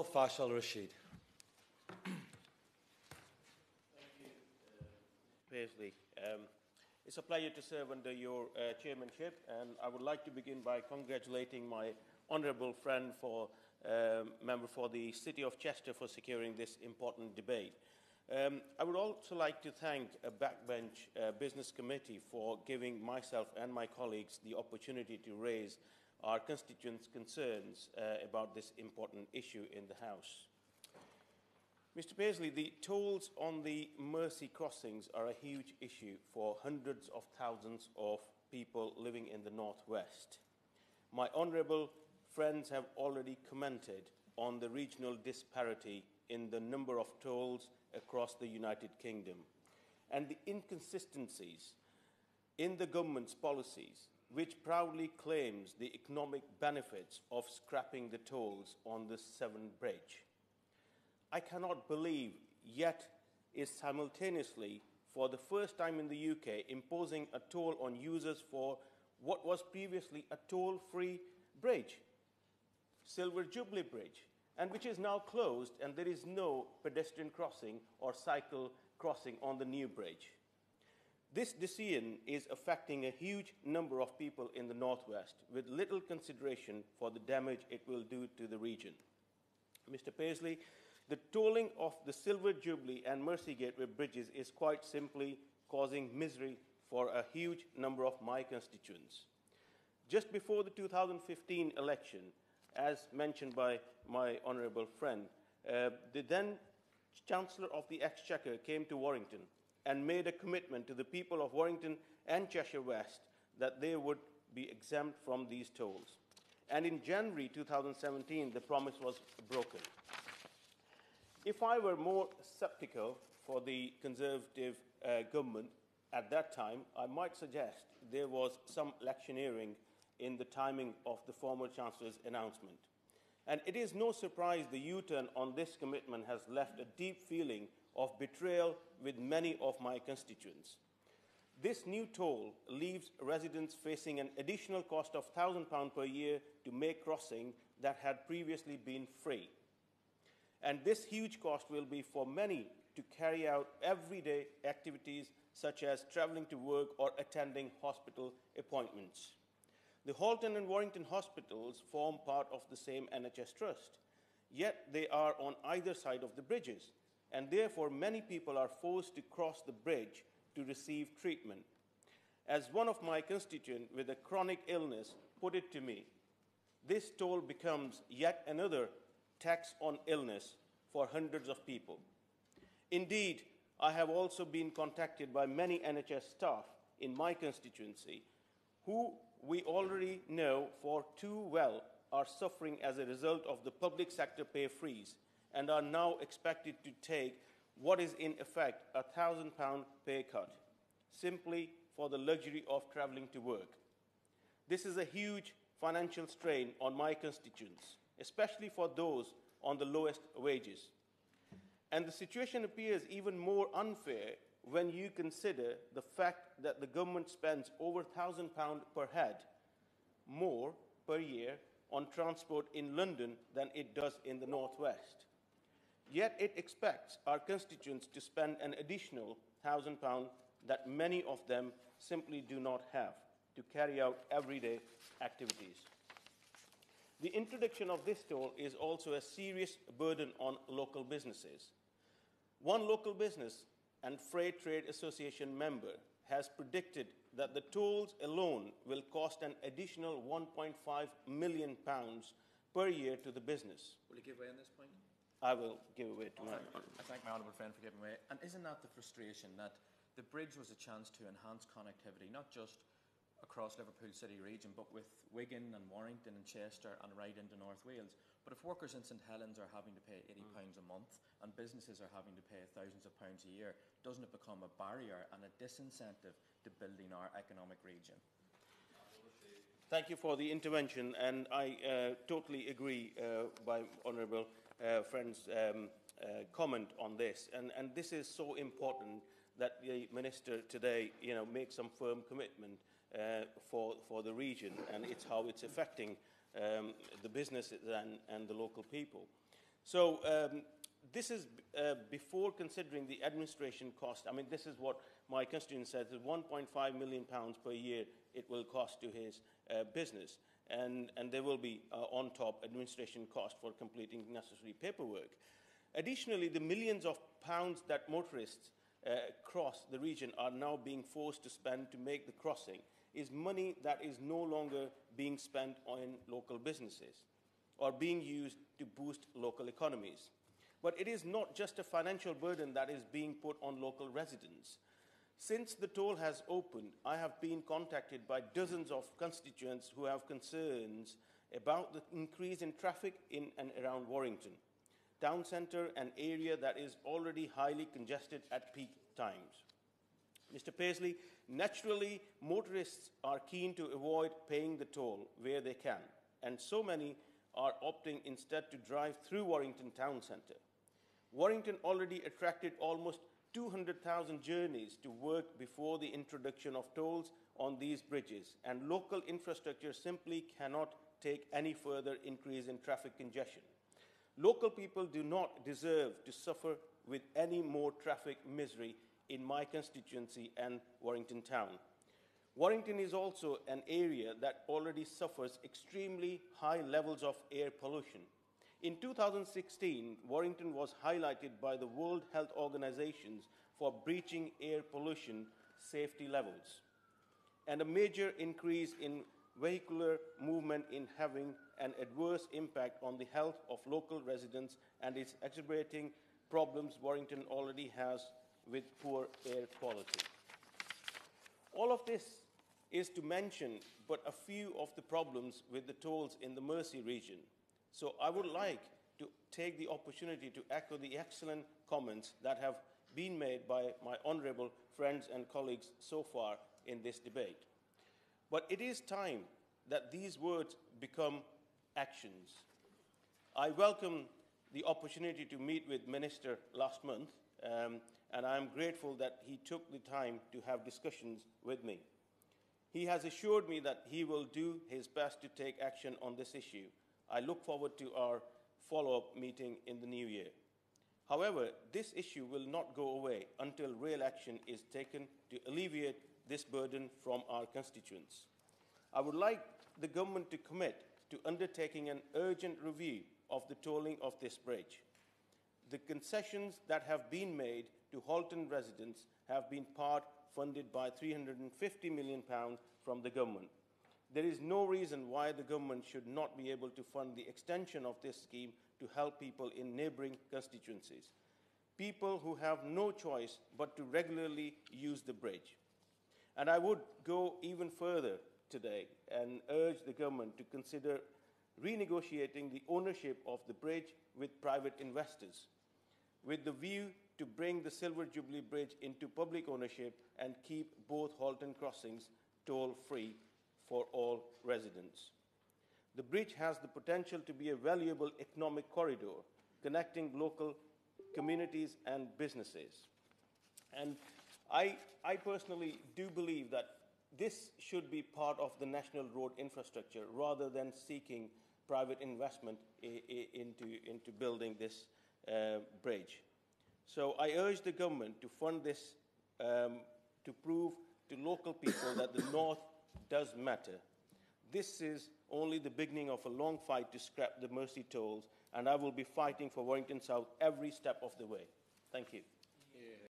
Faisal Rashid. Paisley. It's a pleasure to serve under your chairmanship, and I would like to begin by congratulating my honourable friend, member for the City of Chester, for securing this important debate. I would also like to thank a backbench business committee for giving myself and my colleagues the opportunity to raise our constituents' concerns about this important issue in the House. Mr. Paisley, the tolls on the Mersey crossings are a huge issue for hundreds of thousands of people living in the northwest. My honourable friends have already commented on the regional disparity in the number of tolls across the United Kingdom and the inconsistencies in the government's policies, which proudly claims the economic benefits of scrapping the tolls on the Severn Bridge. I cannot believe yet is simultaneously, for the first time in the UK, imposing a toll on users for what was previously a toll-free bridge, Silver Jubilee Bridge, and which is now closed, and there is no pedestrian crossing or cycle crossing on the new bridge. This decision is affecting a huge number of people in the northwest, with little consideration for the damage it will do to the region. Mr. Paisley, the tolling of the Silver Jubilee and Mersey Gateway bridges is quite simply causing misery for a huge number of my constituents. Just before the 2015 election, as mentioned by my honourable friend, the then Chancellor of the Exchequer came to Warrington and made a commitment to the people of Warrington and Cheshire West that they would be exempt from these tolls. And in January 2017, the promise was broken. If I were more sceptical for the Conservative government at that time, I might suggest there was some electioneering in the timing of the former Chancellor's announcement. And it is no surprise the U-turn on this commitment has left a deep feeling of betrayal with many of my constituents. This new toll leaves residents facing an additional cost of £1,000 per year to make crossing that had previously been free. And this huge cost will be for many to carry out everyday activities such as travelling to work or attending hospital appointments. The Halton and Warrington hospitals form part of the same NHS trust, yet they are on either side of the bridges, and therefore many people are forced to cross the bridge to receive treatment. As one of my constituents with a chronic illness put it to me, this toll becomes yet another tax on illness for hundreds of people. Indeed, I have also been contacted by many NHS staff in my constituency who we already know for too well are suffering as a result of the public sector pay freeze and are now expected to take what is in effect a £1,000 pay cut, simply for the luxury of travelling to work. This is a huge financial strain on my constituents, especially for those on the lowest wages. And the situation appears even more unfair when you consider the fact that the government spends over £1,000 per head more per year on transport in London than it does in the northwest. Yet it expects our constituents to spend an additional £1,000 that many of them simply do not have to carry out everyday activities. The introduction of this toll is also a serious burden on local businesses. One local business and Freight Trade Association member has predicted that the tolls alone will cost an additional £1.5 million per year to the business. Will you give way on this point? I will give way to my... I thank my honourable friend for giving way. And isn't that the frustration, that the bridge was a chance to enhance connectivity, not just across Liverpool City region, but with Wigan and Warrington and Chester and right into North Wales? But if workers in St Helens are having to pay £80 a month and businesses are having to pay thousands of pounds a year, doesn't it become a barrier and a disincentive to building our economic region? Thank you for the intervention, and I totally agree by honourable friend's comment on this. And this is so important that the Minister today, make some firm commitment for the region, and it's how it's affecting the businesses and the local people. So this is before considering the administration cost. I mean, this is what my constituent says, is £1.5 million per year it will cost to his business. And there will be on top administration cost for completing necessary paperwork. Additionally, the millions of pounds that motorists cross the region are now being forced to spend to make the crossing is money that is no longer being spent on local businesses or being used to boost local economies. But it is not just a financial burden that is being put on local residents. Since the toll has opened, I have been contacted by dozens of constituents who have concerns about the increase in traffic in and around Warrington town centre, an area that is already highly congested at peak times. Mr. Paisley, naturally, motorists are keen to avoid paying the toll where they can, and so many are opting instead to drive through Warrington town centre. Warrington already attracted almost 200,000 journeys to work before the introduction of tolls on these bridges, and local infrastructure simply cannot take any further increase in traffic congestion. Local people do not deserve to suffer with any more traffic misery in my constituency and Warrington town. Warrington is also an area that already suffers extremely high levels of air pollution. In 2016, Warrington was highlighted by the World Health Organization for breaching air pollution safety levels, and a major increase in vehicular movement in having an adverse impact on the health of local residents and is exacerbating problems Warrington already has with poor air quality. All of this is to mention but a few of the problems with the tolls in the Mersey region. So I would like to take the opportunity to echo the excellent comments that have been made by my honourable friends and colleagues so far in this debate. But it is time that these words become actions. I welcome the opportunity to meet with Minister last month, and I am grateful that he took the time to have discussions with me. He has assured me that he will do his best to take action on this issue. I look forward to our follow-up meeting in the new year. However, this issue will not go away until real action is taken to alleviate this burden from our constituents. I would like the government to commit to undertaking an urgent review of the tolling of this bridge. The concessions that have been made to Halton residents have been part funded by £350 million from the government. There is no reason why the government should not be able to fund the extension of this scheme to help people in neighbouring constituencies, people who have no choice but to regularly use the bridge. And I would go even further today and urge the government to consider renegotiating the ownership of the bridge with private investors, with the view to bring the Silver Jubilee Bridge into public ownership and keep both Halton crossings toll-free for all residents. The bridge has the potential to be a valuable economic corridor connecting local communities and businesses. And I personally do believe that this should be part of the national road infrastructure rather than seeking private investment into building this bridge. So I urge the government to fund this to prove to local people that the North does matter. This is only the beginning of a long fight to scrap the Mersey tolls, and I will be fighting for Warrington South every step of the way. Thank you.